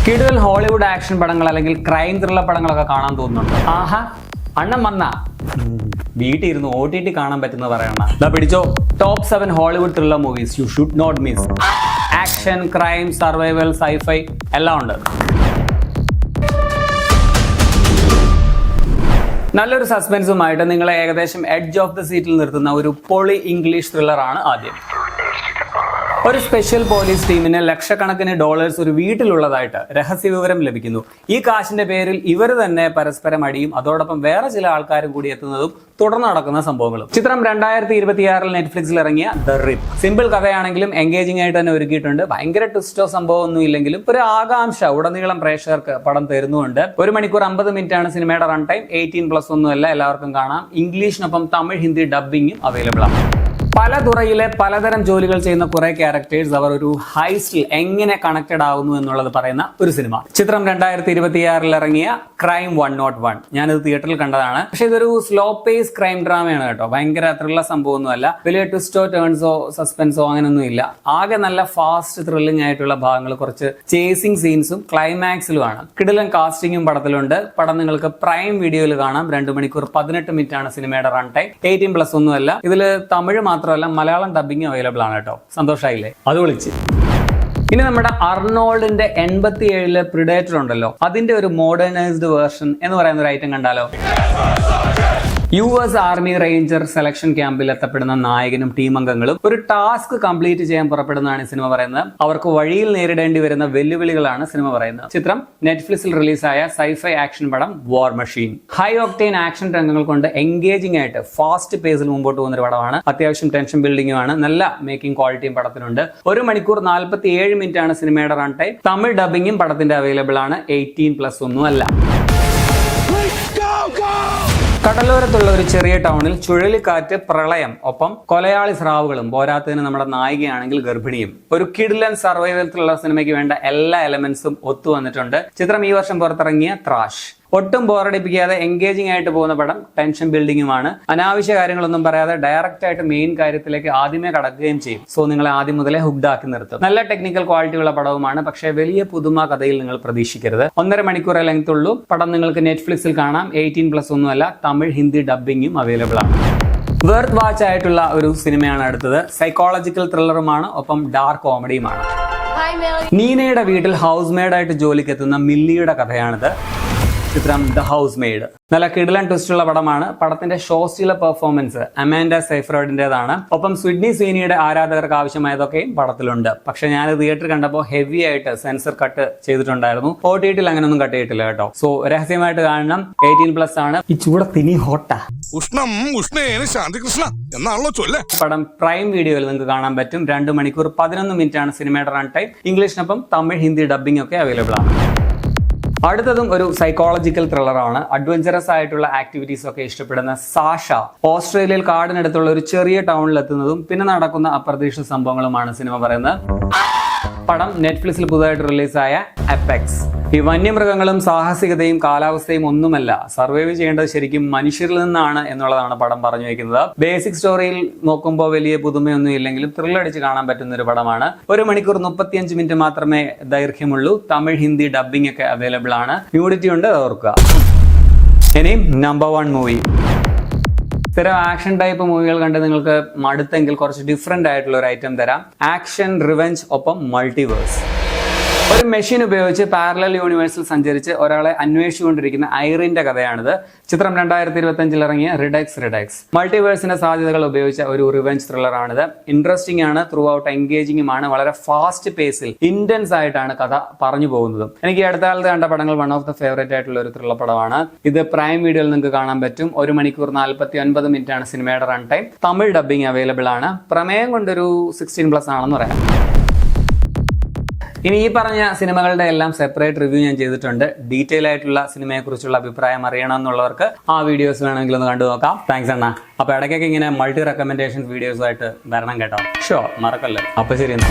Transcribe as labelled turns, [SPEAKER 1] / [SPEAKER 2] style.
[SPEAKER 1] കിടുവൽ Hollywood action പടങ്ങൾ അല്ലെങ്കിൽ crime thriller പടങ്ങളൊക്കെ കാണാൻ തോന്നുന്നുണ്ട്. ആഹാ, അണ്ണം വന്ന വീട്ടിൽ ഇരുന്ന് OTT കാണാൻ പറ്റുന്ന പറയണ. പിടിച്ചോ, top 7 Hollywood thriller movies you should not miss. Action, crime, survival, scifi എല്ലാം ഉണ്ട്. നല്ലൊരു സസ്പെൻസുമായിട്ട് നിങ്ങളെ ഏകദേശം എഡ്ജ് ഓഫ് ദ സീറ്റിൽ നിർത്തുന്ന ഒരു പൊളി ഇംഗ്ലീഷ് ത്രില്ലറാണ് ആദ്യം. ഒരു സ്പെഷ്യൽ പോലീസ് ടീമിന് ലക്ഷക്കണക്കിന് ഡോളേഴ്സ് ഒരു വീട്ടിലുള്ളതായിട്ട് രഹസ്യ വിവരം ലഭിക്കുന്നു. ഈ കാശിന്റെ പേരിൽ ഇവർ തന്നെ പരസ്പരം അടിയും അതോടൊപ്പം വേറെ ചില ആൾക്കാരും കൂടി എത്തുന്നതും തുടർന്ന് നടക്കുന്ന സംഭവങ്ങളും. ചിത്രം 2026 നെറ്റ്ഫ്ലിക്സിൽ ഇറങ്ങിയ ദ റിപ്പ്. സിമ്പിൾ കഥയാണെങ്കിലും എൻഗേജിംഗ് ആയിട്ട് തന്നെ ഒരുക്കിയിട്ടുണ്ട്. ഭയങ്കര ട്വിസ്റ്റോ സംഭവം ഒന്നും ഇല്ലെങ്കിലും ഒരു ആകാംക്ഷ ഉടനീളം പ്രേക്ഷകർക്ക് പടം തരുന്നുണ്ട്. 1 മണിക്കൂർ 50 മിനിറ്റ് ആണ് സിനിമയുടെ റൺ ടൈം. 18+ ഒന്നുമല്ല, എല്ലാവർക്കും കാണാം. ഇംഗ്ലീഷിനൊപ്പം തമിഴ്, ഹിന്ദി ഡബ്ബിങ്ങും അവൈലബിൾ ആണ്. പല തുറയിലെ പലതരം ജോലികൾ ചെയ്യുന്ന കുറെ ക്യാരക്ടേഴ്സ് അവർ ഒരു ഹൈസ്റ്റിൽ എങ്ങനെ കണക്റ്റഡ് ആവുന്നു എന്നുള്ളത് പറയുന്ന ഒരു സിനിമ. ചിത്രം 2026 ഇറങ്ങിയ ക്രൈം 101. ഞാനിത് തിയേറ്ററിൽ കണ്ടതാണ്. പക്ഷെ ഇതൊരു സ്ലോ പേസ് ക്രൈം ഡ്രാമയാണ് കേട്ടോ. ഭയങ്കര ത്രില്ലർ സംഭവമൊന്നുമല്ല. വലിയ ട്വിസ്റ്റോ ടേൺസോ സസ്പെൻസോ അങ്ങനെയൊന്നും ഇല്ല. ആകെ നല്ല ഫാസ്റ്റ് ത്രില്ലിംഗ് ആയിട്ടുള്ള ഭാഗങ്ങൾ, കുറച്ച് ചേസിംഗ് സീൻസും ക്ലൈമാക്സിലുമാണ്. കിടിലൻ കാസ്റ്റിംഗും പടത്തിലുണ്ട്. പടം നിങ്ങൾക്ക് പ്രൈം വീഡിയോയിൽ കാണാം. 2 മണിക്കൂർ 18 മിനിറ്റ് ആണ് സിനിമയുടെ റൺ ടൈം. 18+ ഒന്നുമല്ല. ഇതിൽ തമിഴ് മാത്രമല്ല മലയാളം ഡബിങ് അവൈലബിൾ ആണ് കേട്ടോ. സന്തോഷായില്ലേ? അത് വിളിച്ച്. ഇനി നമ്മുടെ അർണോൾഡിന്റെ 87 പ്രിഡേറ്റർ ഉണ്ടല്ലോ, അതിന്റെ ഒരു മോഡേണൈസ്ഡ് വേർഷൻ എന്ന് പറയുന്ന ഒരു ഐറ്റം കണ്ടാലോ? US ആർമി റേഞ്ചർ സെലക്ഷൻ ക്യാമ്പിൽ എത്തപ്പെടുന്ന നായകനും ടീം അംഗങ്ങളും ഒരു ടാസ്ക് കംപ്ലീറ്റ് ചെയ്യാൻ പുറപ്പെടുന്നതാണ് ഈ സിനിമ പറയുന്നത്. അവർക്ക് വഴിയിൽ നേരിടേണ്ടി വരുന്ന വെല്ലുവിളികളാണ് സിനിമ പറയുന്നത്. ചിത്രം നെറ്റ്ഫ്ലിക്സിൽ റിലീസായ സൈഫൈ ആക്ഷൻ പടം വാർ മെഷീൻ. ഹൈ ഓക്ടെയിൻ ആക്ഷൻ രംഗങ്ങൾ കൊണ്ട് എൻഗേജിംഗ് ആയിട്ട് ഫാസ്റ്റ് പേസിൽ മുമ്പോട്ട് പോകുന്ന ഒരു പടമാണ്. അത്യാവശ്യം ടെൻഷൻ ബിൽഡിംഗുമാണ്. നല്ല മേക്കിംഗ് ക്വാളിറ്റിയും പടത്തിനുണ്ട്. 1 മണിക്കൂർ 47 മിനിറ്റ് ആണ് സിനിമയുടെ റൺ ടൈം. തമിഴ് ഡബിങ്ങും പടത്തിന്റെ അവൈലബിൾ ആണ്. 18+ ഒന്നുമല്ല. കടലോരത്തുള്ള ഒരു ചെറിയ ടൗണിൽ ചുഴലിക്കാറ്റ്, പ്രളയം, ഒപ്പം കൊലയാളി സ്രാവുകളും, പോരാത്തതിന് നമ്മുടെ നായികയാണെങ്കിൽ ഗർഭിണിയും. ഒരു കിടിലൻ സർവൈവൽ ത്രില്ലർ സിനിമയ്ക്ക് വേണ്ട എല്ലാ എലമെന്റ്സും ഒത്തു വന്നിട്ടുണ്ട്. ചിത്രം ഈ വർഷം പുറത്തിറങ്ങിയ ത്രാഷ്. ഒട്ടും ബോറടിപ്പിക്കാതെ എൻഗേജിംഗ് ആയിട്ട് പോകുന്ന പടം. ടെൻഷൻ ബിൽഡിംഗുമാണ്. അനാവശ്യ കാര്യങ്ങളൊന്നും പറയാതെ ഡയറക്റ്റ് ആയിട്ട് മെയിൻ കാര്യത്തിലേക്ക് ആദ്യമേ കടക്കുകയും ചെയ്യും. സോ നിങ്ങളെ ആദ്യം മുതലേ ഹുക്ഡ് ആക്കി നിർത്തും. നല്ല ടെക്നിക്കൽ ക്വാളിറ്റി ഉള്ള പടവുമാണ്. പക്ഷേ വലിയ പുതുമ കഥയിൽ നിങ്ങൾ പ്രതീക്ഷിക്കരുത്. 1.5 മണിക്കൂർ ലെങ്ത് ഉള്ളൂ. പടം നിങ്ങൾക്ക് നെറ്റ്ഫ്ലിക്സിൽ കാണാം. 18+ ഒന്നുമല്ല. തമിഴ്, ഹിന്ദി ഡബ്ബിങ്ങും അവൈലബിൾ ആണ്. വർത്ത് വാച്ച് ആയിട്ടുള്ള ഒരു സിനിമയാണ് അടുത്തത്. സൈക്കോളജിക്കൽ ത്രില്ലറുമാണ്, ഒപ്പം ഡാർക്ക് കോമഡിയുമാണ്. നീനയുടെ വീട്ടിൽ ഹൗസ് മെയ്ഡായിട്ട് ജോലിക്ക് എത്തുന്ന മില്ലിയുടെ കഥയാണിത്. ചിത്രം ദ ഹൗസ് മെയ്ഡ്. നല്ല കിടിലൻ ട്വിസ്റ്റ് ഉള്ള പടമാണ്. പടത്തിന്റെ ഷോ സ്റ്റീലർ പെർഫോമൻസ് അമാൻഡ സൈഫ്രോഡിന്റേതാണ്. ഒപ്പം സിഡ്നി സ്വീനിയുടെ ആരാധകർക്ക് ആവശ്യമായതൊക്കെയും പടത്തിലുണ്ട്. പക്ഷെ ഞാൻ തിയേറ്റർ കണ്ടപ്പോൾ ഹെവി ആയിട്ട് സെൻസർ കട്ട് ചെയ്തിട്ടുണ്ടായിരുന്നു. OTTയിൽ അങ്ങനെയൊന്നും കട്ട് ചെയ്തിട്ടില്ല കേട്ടോ. സോ രഹസ്യമായിട്ട് കാണണം. 18+ ആണ്. ഈ ചൂടത്തിനി ഹോട്ടാ.
[SPEAKER 2] ഉഷ്ണം ഉഷ്ണേന ശാന്തികൃഷ്ണ എന്നാണല്ലോ ചൊല്ല്.
[SPEAKER 1] പടം പ്രൈം വീഡിയോയിൽ നിങ്ങൾക്ക് കാണാൻ പറ്റും. 2 മണിക്കൂർ 11 മിനിറ്റ് ആണ് സിനിമയുടെ റൺ ടൈം. ഇംഗ്ലീഷിനൊപ്പം തമിഴ്, ഹിന്ദി ഡബ്ബിംഗ് ഒക്കെ അവൈലബിൾ ആണ്. അടുത്തതും ഒരു സൈക്കോളജിക്കൽ ത്രില്ലറാണ്. അഡ്വഞ്ചറസ് ആയിട്ടുള്ള ആക്ടിവിറ്റീസ് ഒക്കെ ഇഷ്ടപ്പെടുന്ന സാഷ ഓസ്ട്രേലിയയിൽ കാടിനടുത്തുള്ള ഒരു ചെറിയ ടൗണിൽ എത്തുന്നതും പിന്നെ നടക്കുന്ന അപ്രതീക്ഷിത സംഭവങ്ങളുമാണ് സിനിമ പറയുന്നത്. പടം നെറ്റ്ഫ്ലിക്സിൽ പുതുതായിട്ട് റിലീസായ അപെക്സ്. ഈ വന്യമൃഗങ്ങളും സാഹസികതയും കാലാവസ്ഥയും ഒന്നുമല്ല, സർവൈവ് ചെയ്യേണ്ടത് ശരിക്കും മനുഷ്യരിൽ നിന്നാണ് എന്നുള്ളതാണ് പടം പറഞ്ഞു വയ്ക്കുന്നത്. ബേസിക് സ്റ്റോറിയിൽ നോക്കുമ്പോൾ വലിയ പുതുമയൊന്നും ഇല്ലെങ്കിലും ത്രില്ലടിച്ച് കാണാൻ പറ്റുന്ന ഒരു പടമാണ്. 1 മണിക്കൂർ 35 മിനിറ്റ് മാത്രമേ ദൈർഘ്യമുള്ളൂ. തമിഴ്, ഹിന്ദി ഡബ്ബിംഗ് ഒക്കെ അവൈലബിൾ ആണ്. ന്യൂഡിറ്റി ഉണ്ട്, ഓർക്കുക. ഇനി നമ്പർ 1 മൂവി. സ്ഥിരം ആക്ഷൻ ടൈപ്പ് മൂവികൾ കണ്ട് നിങ്ങൾക്ക് മടുത്തെങ്കിൽ കുറച്ച് ഡിഫറെന്റ് ആയിട്ടുള്ള ഒരു ഐറ്റം തരാം. ആക്ഷൻ, റിവെഞ്ച്, ഒപ്പം മൾട്ടിവേഴ്സ്. ഒരു മെഷീൻ ഉപയോഗിച്ച് പാരലൽ യൂണിവേഴ്സിൽ സഞ്ചരിച്ച് ഒരാളെ അന്വേഷിച്ചുകൊണ്ടിരിക്കുന്ന ഐറിന്റെ കഥയാണിത്. ചിത്രം 2025 ഇറങ്ങിയ റിഡക്സ്. മൾട്ടിവേഴ്സിന്റെ സാധ്യതകൾ ഉപയോഗിച്ച ഒരു റിവെഞ്ച് ത്രില്ലറാണിത്. ഇൻട്രസ്റ്റിംഗ് ആണ്, ത്രൂ ഔട്ട് എൻഗേജിംഗുമാണ്. വളരെ ഫാസ്റ്റ് പേസിൽ ഇന്റൻസ് ആയിട്ടാണ് കഥ പറഞ്ഞു പോകുന്നതും. എനിക്ക് ഈ അടുത്ത കാലത്ത് കണ്ട പടങ്ങൾ വൺ ഓഫ് ദ ഫേവറേറ്റ് ആയിട്ടുള്ള ഒരു ത്രില്ലർ പടമാണ്. ഇത് പ്രൈം വീഡിയോയിൽ നിങ്ങൾക്ക് കാണാൻ പറ്റും. 1 മണിക്കൂർ 49 മിനിറ്റ് ആണ് സിനിമയുടെ run time. Tamil dubbing available ആണ്. പ്രമേയം കൊണ്ടൊരു 16+ ആണെന്ന് പറയാം. ഇനി ഈ പറഞ്ഞ സിനിമകളുടെ എല്ലാം സെപ്പറേറ്റ് റിവ്യൂ ഞാൻ ചെയ്തിട്ടുണ്ട്. ഡീറ്റെയിൽ ആയിട്ടുള്ള സിനിമയെക്കുറിച്ചുള്ള അഭിപ്രായം അറിയണം എന്നുള്ളവർക്ക് ആ വീഡിയോസ് വേണമെങ്കിൽ ഒന്ന് കണ്ടു നോക്കാം. താങ്ക്സ് അണ്ണാ. അപ്പൊ ഇടയ്ക്കൊക്കെ ഇങ്ങനെ മൾട്ടി റെക്കമെൻഡേഷൻ വീഡിയോസ് ആയിട്ട് വരണം കേട്ടോ. ഷോ മറക്കല്ലേ. അപ്പൊ ശരി എന്നാ.